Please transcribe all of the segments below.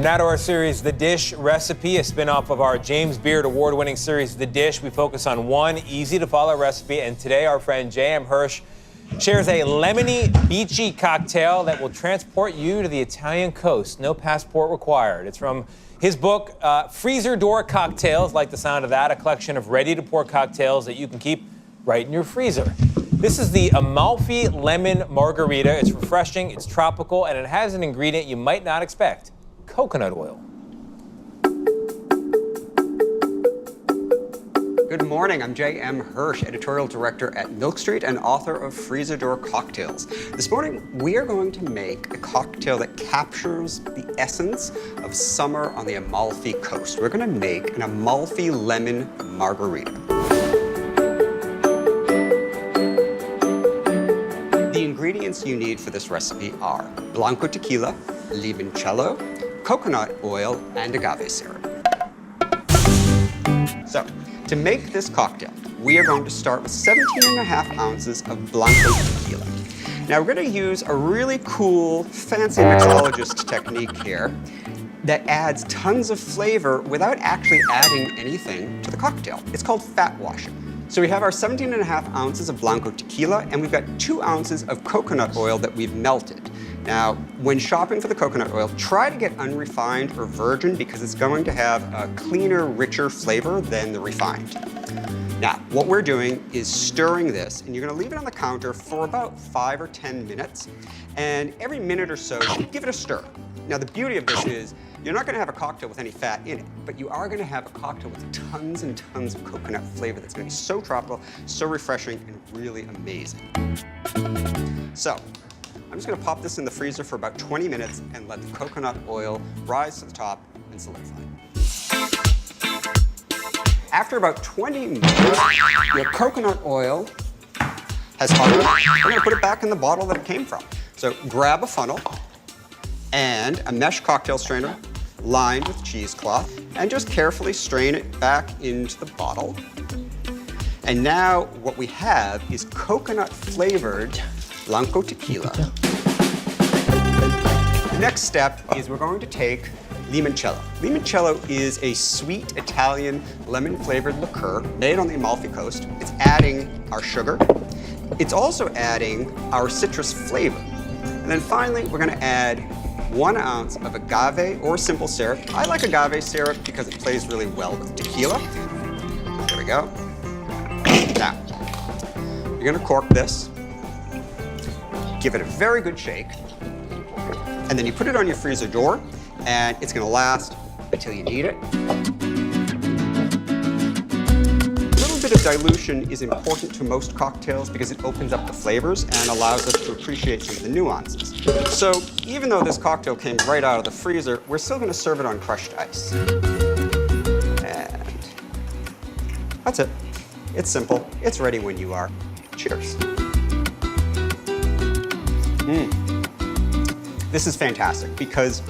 Now to our series, The Dish Recipe, a spin-off of our James Beard award-winning series, The Dish. We focus on one easy-to-follow recipe, and today our friend J.M. Hirsch shares a lemony, beachy cocktail that will transport you to the Italian coast. No passport required. It's from his book, Freezer Door Cocktails, like the sound of that, a collection of ready-to-pour cocktails that you can keep right in your freezer. This is the Amalfi Lemon Margarita. It's refreshing, it's tropical, and it has an ingredient you might not expect: coconut oil. Good morning, I'm J.M. Hirsch, editorial director at Milk Street and author of Freezer Door Cocktails. This morning, we are going to make a cocktail that captures the essence of summer on the Amalfi Coast. We're going to make an Amalfi Lemon Margarita. The ingredients you need for this recipe are Blanco tequila, limoncello, coconut oil, and agave syrup. So, to make this cocktail, we are going to start with 17.5 ounces of Blanco tequila. Now, we're going to use a really cool, fancy mixologist technique here that adds tons of flavor without actually adding anything to the cocktail. It's called fat washing. So we have our 17.5 ounces of Blanco tequila, and we've got 2 ounces of coconut oil that we've melted. Now, when shopping for the coconut oil, try to get unrefined or virgin because it's going to have a cleaner, richer flavor than the refined. Now, what we're doing is stirring this, and you're gonna leave it on the counter for about 5 or 10 minutes. And every minute or so, give it a stir. Now, the beauty of this is you're not gonna have a cocktail with any fat in it, but you are gonna have a cocktail with tons and tons of coconut flavor that's gonna be so tropical, so refreshing, and really amazing. So, I'm just gonna pop this in the freezer for about 20 minutes and let the coconut oil rise to the top and solidify. After about 20 minutes, your coconut oil has hardened. We're gonna put it back in the bottle that it came from. So grab a funnel and a mesh cocktail strainer lined with cheesecloth, and just carefully strain it back into the bottle. And now what we have is coconut flavored Blanco tequila. The next step is we're going to take limoncello. Limoncello is a sweet Italian lemon-flavored liqueur made on the Amalfi Coast. It's adding our sugar. It's also adding our citrus flavor. And then finally, we're gonna add 1 ounce of agave or simple syrup. I like agave syrup because it plays really well with tequila. There we go. Now, you're gonna cork this. Give it a very good shake, and then you put it on your freezer door, and it's gonna last until you need it. A little bit of dilution is important to most cocktails because it opens up the flavors and allows us to appreciate some of the nuances. So even though this cocktail came right out of the freezer, we're still gonna serve it on crushed ice. And that's it. It's simple, it's ready when you are. Cheers. This is fantastic because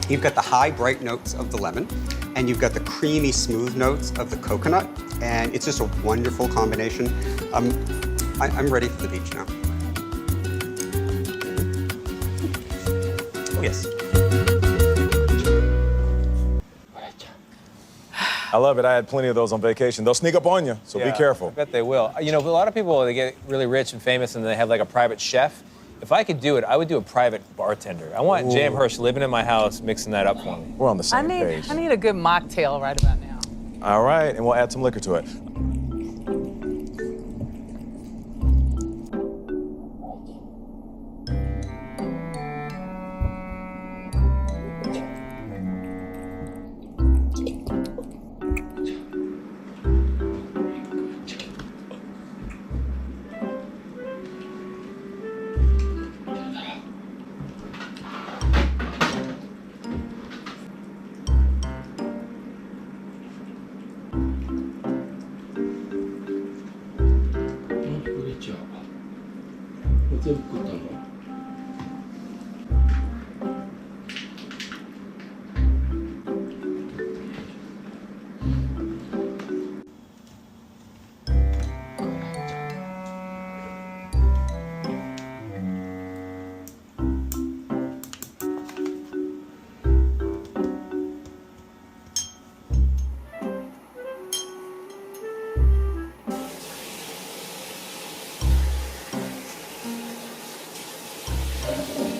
you've got the high, bright notes of the lemon, and you've got the creamy, smooth notes of the coconut, and it's just a wonderful combination. I'm ready for the beach now. Oh, yes. I love it. I had plenty of those on vacation. They'll sneak up on you, so be careful. I bet they will. You know, a lot of people, they get really rich and famous and they have like a private chef. If I could do it, I would do a private bartender. I want J.M. Hirsch living in my house, mixing that up for me. We're on the same page. I need a good mocktail right about now. All right, and we'll add some liquor to it. it.